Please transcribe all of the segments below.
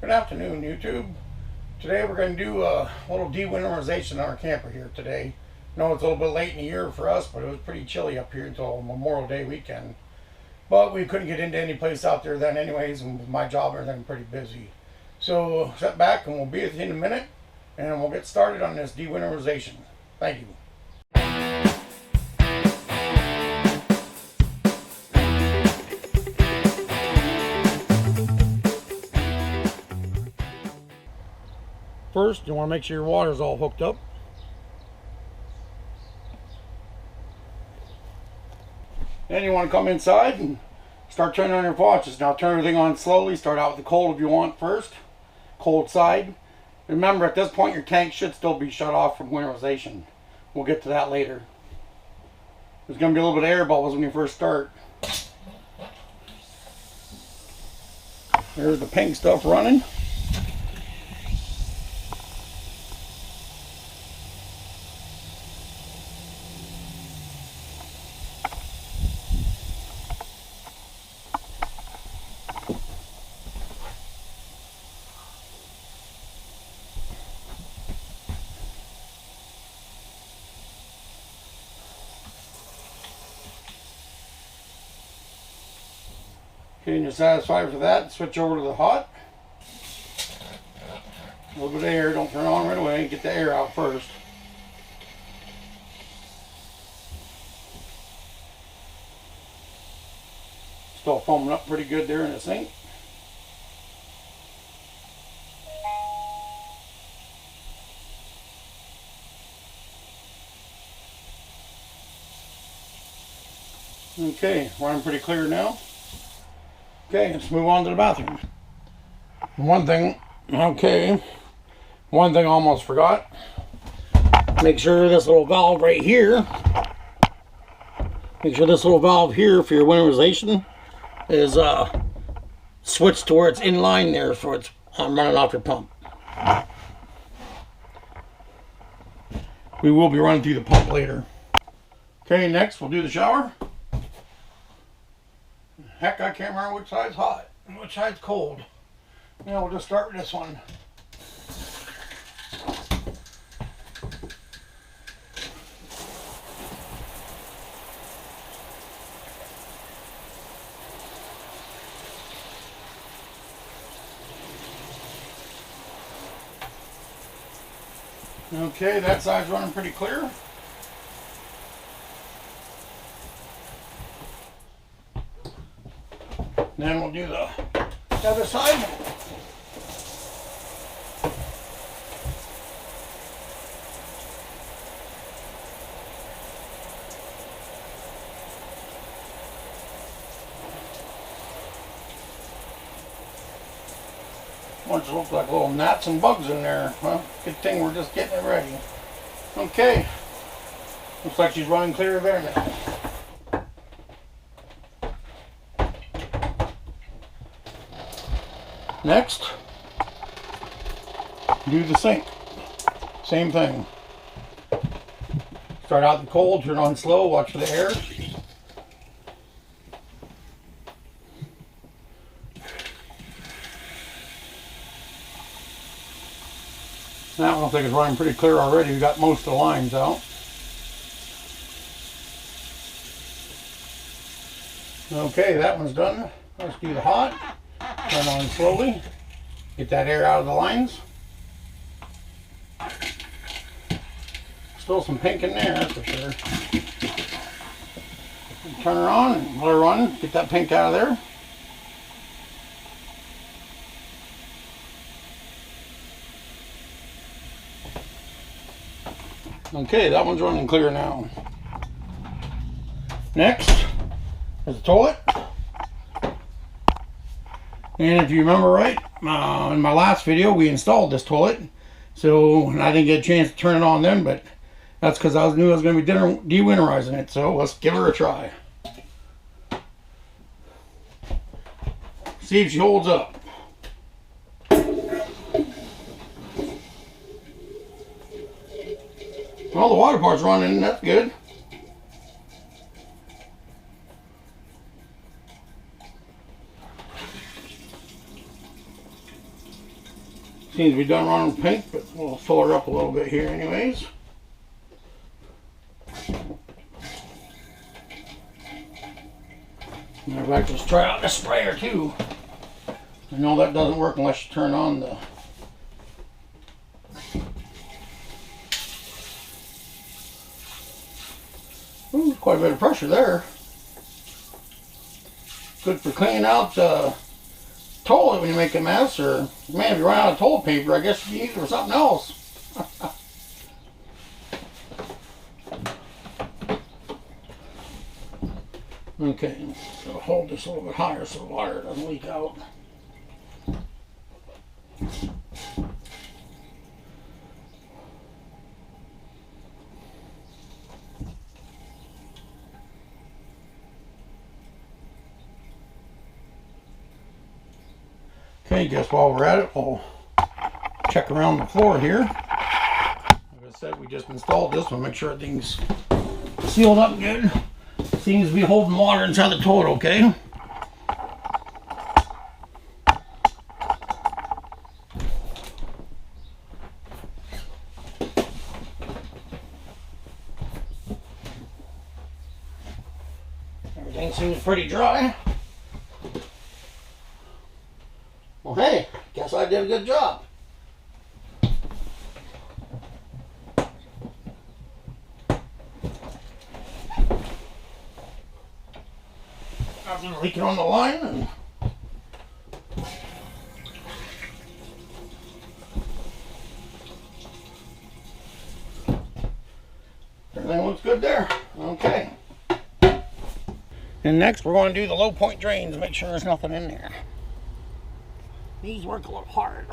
Good afternoon, YouTube. Today we're going to do a little de-winterization on our camper here today. I know it's a little bit late in the year for us, but it was pretty chilly up here until Memorial Day weekend. But we couldn't get into any place out there then anyways, and with my job and everything, pretty busy. So sit back and we'll be with you in a minute, and we'll get started on this de-winterization. Thank you. First, you want to make sure your water's all hooked up. Then you want to come inside and start turning on your faucets. Now turn everything on slowly. Start out with the cold if you want first. Cold side. Remember, at this point your tank should still be shut off from winterization. We'll get to that later. There's going to be a little bit of air bubbles when you first start. There's the pink stuff running. Okay, and you're satisfied with that, switch over to the hot. A little bit of air, don't turn it on right away, get the air out first. Still foaming up pretty good there in the sink. Okay, running pretty clear now. Okay, let's move on to the bathroom. One thing I almost forgot. Make sure this little valve right here, for your winterization is switched to where it's in line there, so it's running off your pump. We will be running through the pump later. Okay, next we'll do the shower. Heck, I can't remember which side's hot and which side's cold. Now we'll just start with this one. Okay, that side's running pretty clear. Then we'll do the other side. Bunch of look like little gnats and bugs in there. Well, good thing we're just getting it ready. Okay. Looks like she's running clear there now. Next, do the sink. Same thing. Start out the cold, turn on slow, watch for the air. That one looks like it's running pretty clear already. We got most of the lines out. Okay, that one's done. Let's do the hot. Turn on slowly. Get that air out of the lines. Still some pink in there, that's for sure. Turn her on and let her run. Get that pink out of there. Okay, that one's running clear now. Next is the toilet. And if you remember right, in my last video we installed this toilet. So I didn't get a chance to turn it on then, but that's because I knew I was going to be de-winterizing it. So let's give her a try. See if she holds up. Well, the water part's running, that's good. Seems to be done running pink, but we'll fill her up a little bit here anyways. Matter of fact, let's try out the sprayer too. I know that doesn't work unless you turn on the ooh, quite a bit of pressure there. Good for cleaning out the toilet when you make a mess, or man, if you run out of toilet paper, I guess you can use it for something else. Okay, so hold this a little bit higher so the water doesn't leak out. Okay, guess while we're at it, we'll check around the floor here. Like I said, we just installed this one, make sure everything's sealed up good. Seems to be holding water inside the toilet, okay? Everything seems pretty dry. Well, hey, guess I did a good job. Nothing leaking on the line, and everything looks good there. Okay. And next we're going to do the low point drains, make sure there's nothing in there. These work a little hard.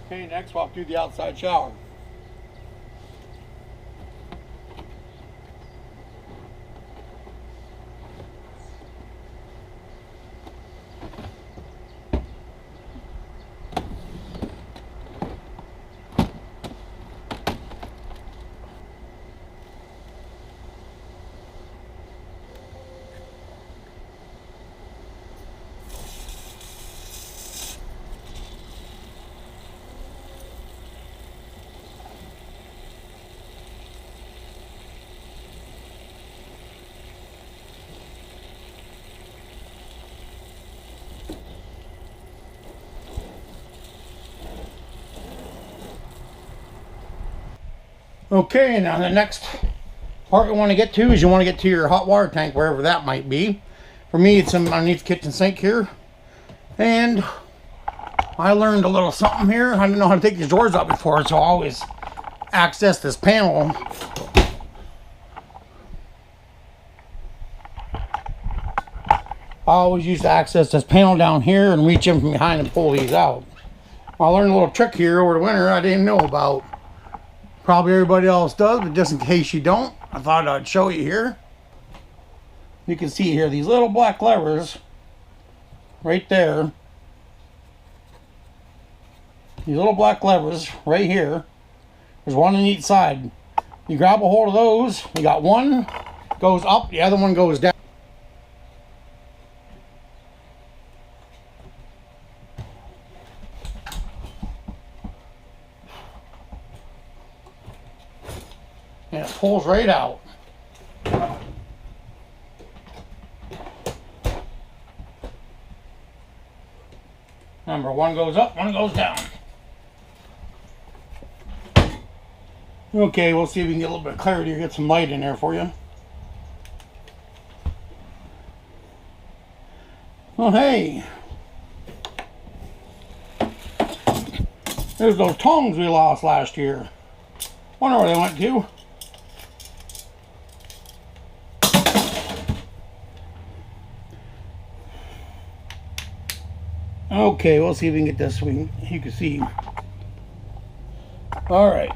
Okay, next we'll have to do the outside shower. Okay, now the next part you want to get to is you want to get to your hot water tank, wherever that might be. For me, it's underneath the kitchen sink here. And I learned a little something here. I didn't know how to take these drawers out before, so I always access this panel. I always used to access this panel down here and reach in from behind and pull these out. I learned a little trick here over the winter I didn't know about. Probably everybody else does, but just in case you don't, I thought I'd show you here. You can see here these little black levers right there. These little black levers right here. There's one on each side. You grab a hold of those. You got one goes up, the other one goes down. And it pulls right out. Remember, one goes up, one goes down. Okay, we'll see if we can get a little bit of clarity or get some light in there for you. Well, hey. There's those tongs we lost last year. Wonder where they went to. Okay, we'll see if we can get this so you can see. All right.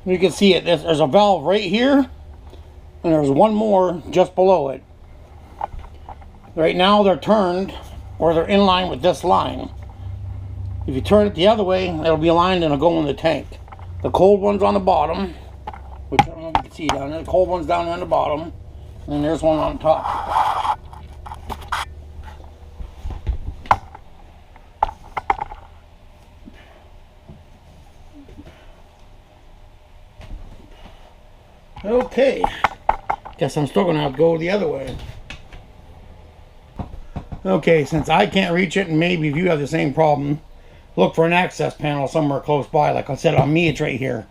You can see it. There's a valve right here, and there's one more just below it. Right now they're turned, or they're in line with this line. If you turn it the other way, it'll be aligned and it'll go in the tank. The cold one's on the bottom, which I don't know if you can see down there. The cold one's down there on the bottom, and then there's one on top. Okay, guess I'm still gonna have to go the other way. Okay, since I can't reach it, and maybe if you have the same problem, look for an access panel somewhere close by. Like I said, on me, it's right here.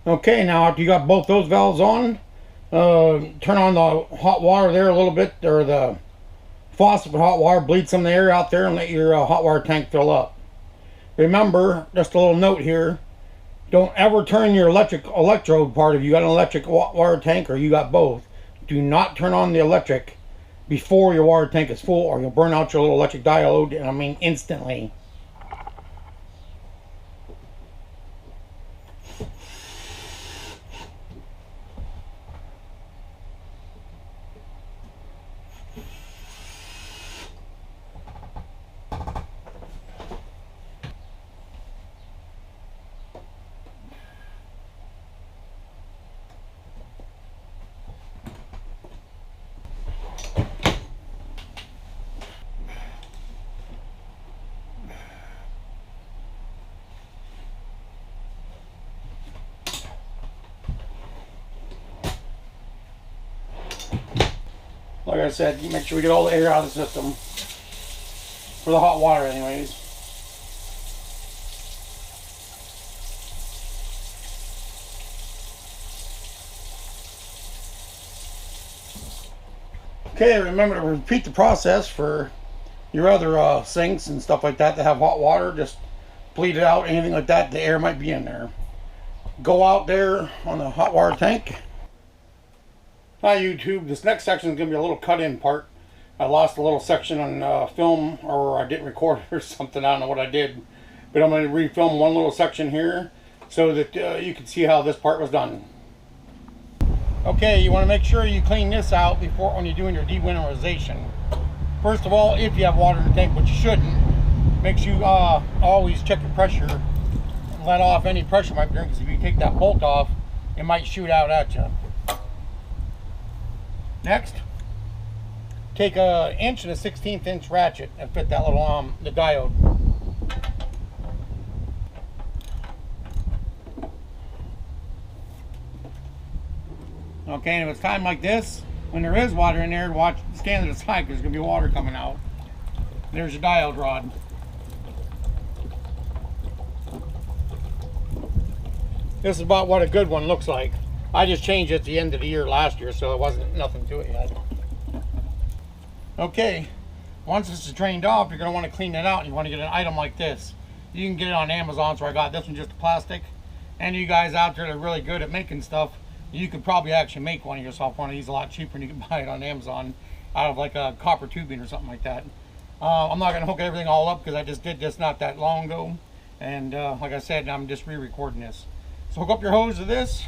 Okay, now after you got both those valves on, turn on the hot water there a little bit, or the faucet for hot water, bleed some of the air out there and let your hot water tank fill up. Remember, just a little note here, don't ever turn your electrode part. If you got an electric water tank or you got both, do not turn on the electric before your water tank is full, or you'll burn out your little electric diode, and I mean instantly. Like I said, make sure we get all the air out of the system. For the hot water anyways. Okay, remember to repeat the process for your other sinks and stuff like that have hot water. Just bleed it out, anything like that, the air might be in there. Go out there on the hot water tank. Hi YouTube, this next section is going to be a little cut-in part. I lost a little section on film, or I didn't record it or something, I don't know what I did. But I'm going to refilm one little section here so that you can see how this part was done. Okay, you want to make sure you clean this out before when you're doing your de-winterization. First of all, if you have water in the tank, which you shouldn't, make sure you always check your pressure and let off any pressure might be there, because if you take that bolt off, it might shoot out at you. Next, take an 1 1/16 inch ratchet and fit that little the diode. Okay, and if it's time like this, when there is water in there, stand to the side because there's going to be water coming out. There's your diode rod. This is about what a good one looks like. I just changed it at the end of the year last year, so it wasn't nothing to it yet. Okay, once this is drained off, you're going to want to clean it out, and you want to get an item like this. You can get it on Amazon, so I got this one just plastic. And you guys out there that are really good at making stuff, you could probably actually make one of yourself, one of these a lot cheaper, and you can buy it on Amazon out of like a copper tubing or something like that. I'm not going to hook everything all up because I just did this not that long ago. And like I said, I'm just re-recording this. So hook up your hose to this,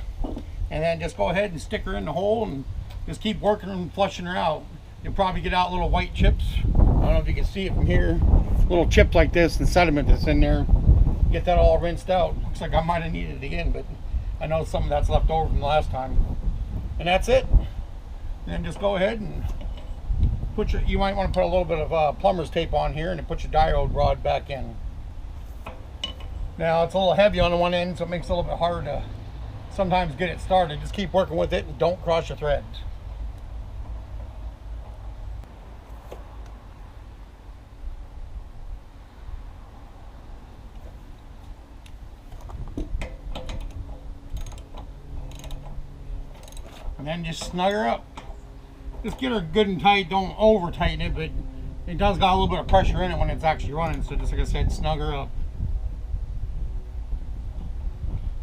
and then just go ahead and stick her in the hole and just keep working and flushing her out. You'll probably get out little white chips. I don't know if you can see it from here. Little chips like this and sediment that's in there. Get that all rinsed out. Looks like I might have needed it again, but I know some of that's left over from the last time. And that's it. And then just go ahead and put you might want to put a little bit of plumber's tape on here and then put your diode rod back in. Now it's a little heavy on the one end, so it makes it a little bit harder to sometimes get it started. Just keep working with it and don't cross your threads. And then just snug her up. Just get her good and tight. Don't over tighten it, but it does got a little bit of pressure in it when it's actually running. So just like I said, snug her up.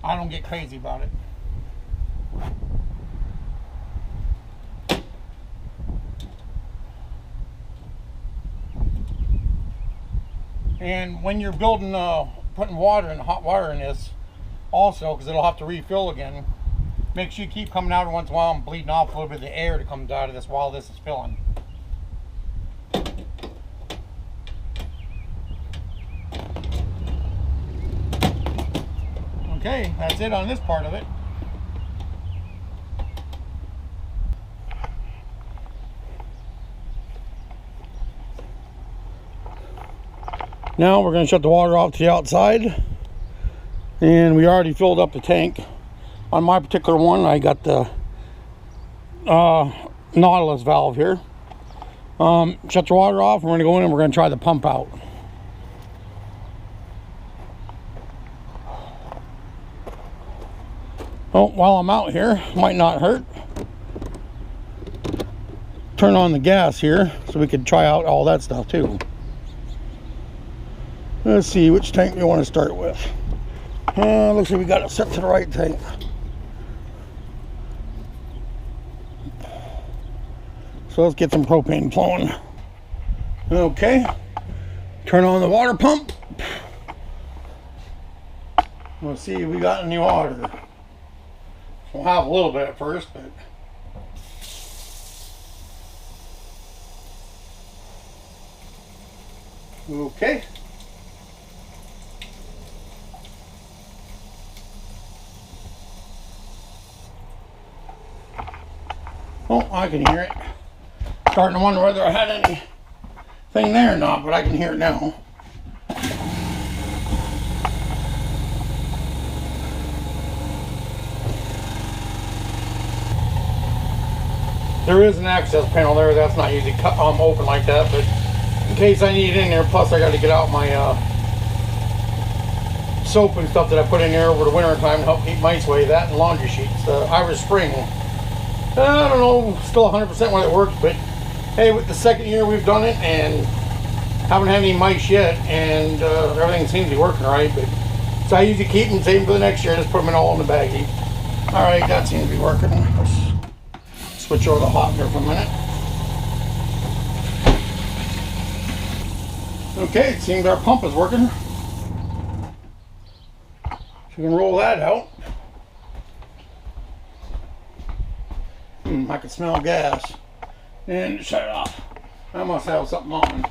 I don't get crazy about it. And when you're building, putting water and hot water in this, also, because it'll have to refill again, make sure you keep coming out every once in a while and bleeding off a little bit of the air that comes out of this while this is filling. Okay, that's it on this part of it. Now we're going to shut the water off to the outside, and we already filled up the tank. On my particular one, I got the Nautilus valve here. Shut the water off, we're going to go in and we're going to try the pump out. Oh, while I'm out here, might not hurt, turn on the gas here so we can try out all that stuff too. Let's see which tank we want to start with. Looks like we got it set to the right tank. So let's get some propane flowing. Okay, turn on the water pump. We'll see if we got any water. We'll have a little bit at first, but okay. Oh, I can hear it. Starting to wonder whether I had anything there or not, but I can hear it now. There is an access panel there. That's not usually open like that, but in case I need it in there. Plus, I got to get out my soap and stuff that I put in there over the winter time to help keep mice away. That and laundry sheets. The Irish Spring. I don't know, still 100% whether it works, but hey, with the second year we've done it and haven't had any mice yet, and everything seems to be working right. But so I usually keep them, save them for the next year, just put them in all in the baggie. All right, that seems to be working. Let's switch over to hot here for a minute. Okay, it seems our pump is working. So we can roll that out. I can smell gas. And shut it off. I must have something on.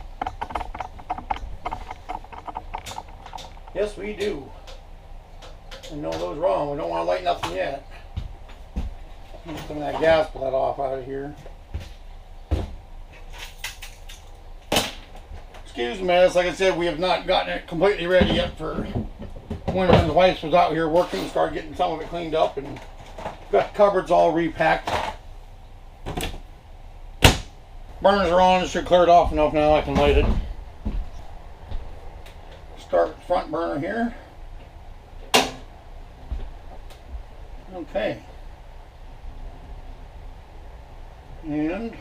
Yes, we do. And no, those wrong. We don't want to light nothing yet. Get some of that gas let off out of here. Excuse me, like I said, we have not gotten it completely ready yet for winter. And the wife was out here working and started getting some of it cleaned up and got the cupboards all repacked. Burners are on. It should clear it off enough now I can light it. Start with the front burner here. Okay. And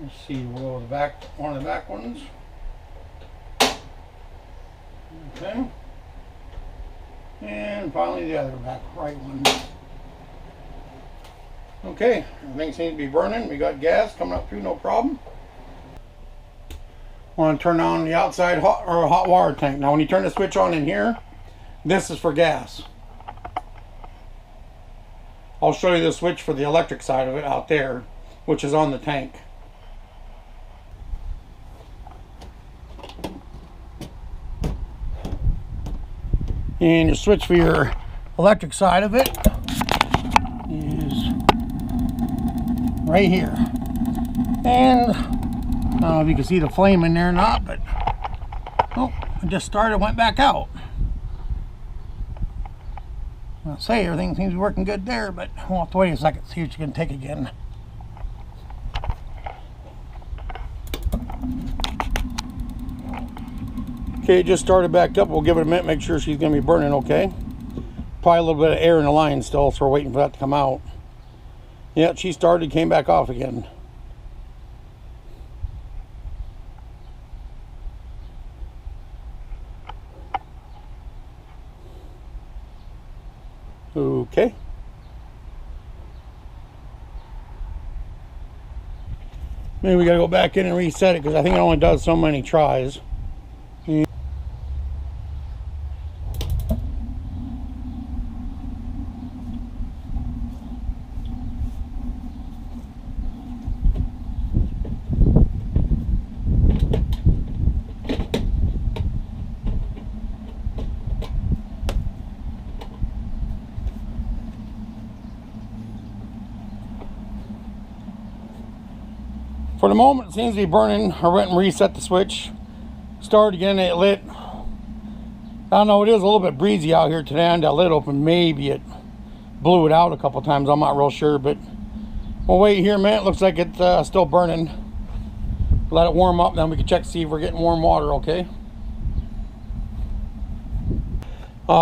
let's see, we'll go with the back, one of the back ones. Okay. And finally the other back right one. Okay, everything seems to be burning. We got gas coming up through, no problem. Want to turn on the outside hot water tank. Now when you turn the switch on in here, this is for gas. I'll show you the switch for the electric side of it out there, which is on the tank. And your switch for your electric side of it is right here. And I don't know if you can see the flame in there or not, but oh, it just started, went back out. I'll say everything seems to be working good there, but we'll have to wait a second, see what you can take again. Okay, it just started back up. We'll give it a minute, make sure she's going to be burning okay. Probably a little bit of air in the line still, so we're waiting for that to come out. Yeah, she started, came back off again. Okay. Maybe we gotta go back in and reset it because I think it only does so many tries. For the moment, it seems to be burning. I went and reset the switch. Started again, it lit. I don't know, it is a little bit breezy out here today, and that lid open. Maybe it blew it out a couple times. I'm not real sure, but we'll wait here a minute. Looks like it's still burning. Let it warm up, then we can check to see if we're getting warm water, okay?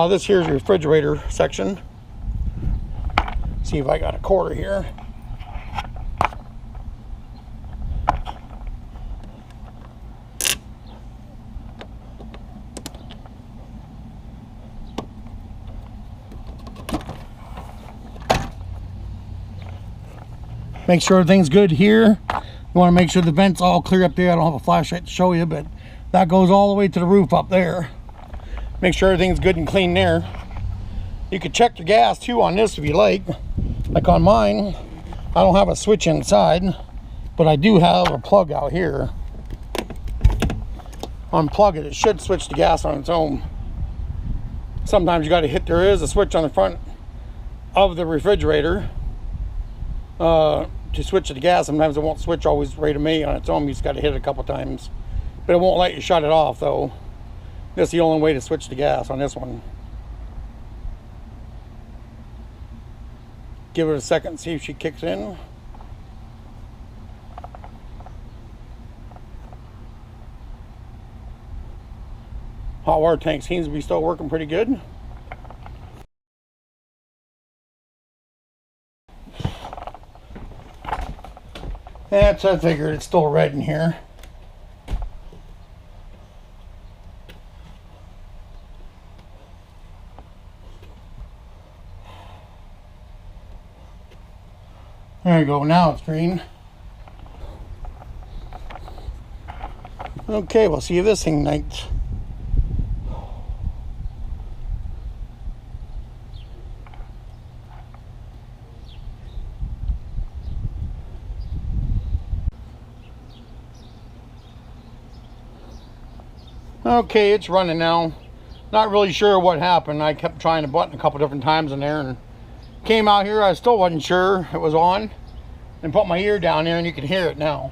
This here's your refrigerator section. See if I got a quarter here. Make sure everything's good here. You want to make sure the vent's all clear up there. I don't have a flashlight to show you, but that goes all the way to the roof up there. Make sure everything's good and clean there. You could check the gas too on this if you like. Like on mine, I don't have a switch inside, but I do have a plug out here. Unplug it, it should switch the gas on its own. Sometimes you got to hit, there is a switch on the front of the refrigerator to switch to the gas. Sometimes it won't switch always right away on its own. You just got to hit it a couple times, but it won't let you shut it off though. That's the only way to switch the gas on this one. Give it a second, see if she kicks in. Hot water tank seems to be still working pretty good. That's, I figured it's still red in here. There you go, now it's green. Okay, we'll see if this thing ignites. Okay, it's running now. Not really sure what happened. I kept trying the button a couple different times in there and came out here. I still wasn't sure it was on, and put my ear down there and you can hear it now.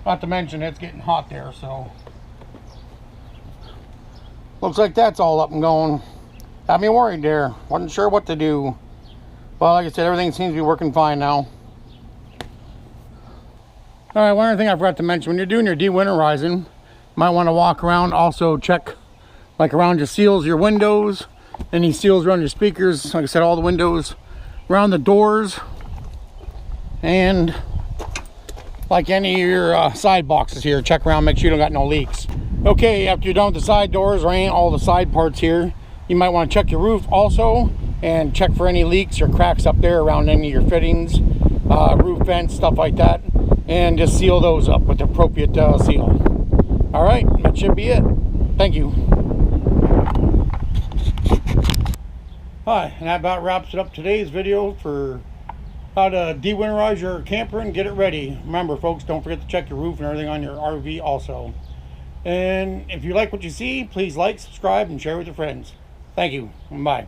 Not to mention it's getting hot there, so looks like that's all up and going. Got me worried there. Wasn't sure what to do. Well, like I said, everything seems to be working fine now. All right, one other thing I forgot to mention, when you're doing your de-winterizing, you might want to walk around, also check like around your seals, your windows, any seals around your speakers, like I said, all the windows, around the doors, and like any of your side boxes here. Check around, make sure you don't got no leaks. Okay, after you're done with the side doors or all the side parts here, you might want to check your roof also, and check for any leaks or cracks up there around any of your fittings, roof vents, stuff like that, and just seal those up with the appropriate seal. All right, that should be it. Thank you. Hi, and that about wraps it up today's video for how to de-winterize your camper and get it ready. Remember folks, don't forget to check your roof and everything on your RV also. And if you like what you see, please like, subscribe, and share with your friends. Thank you. Bye.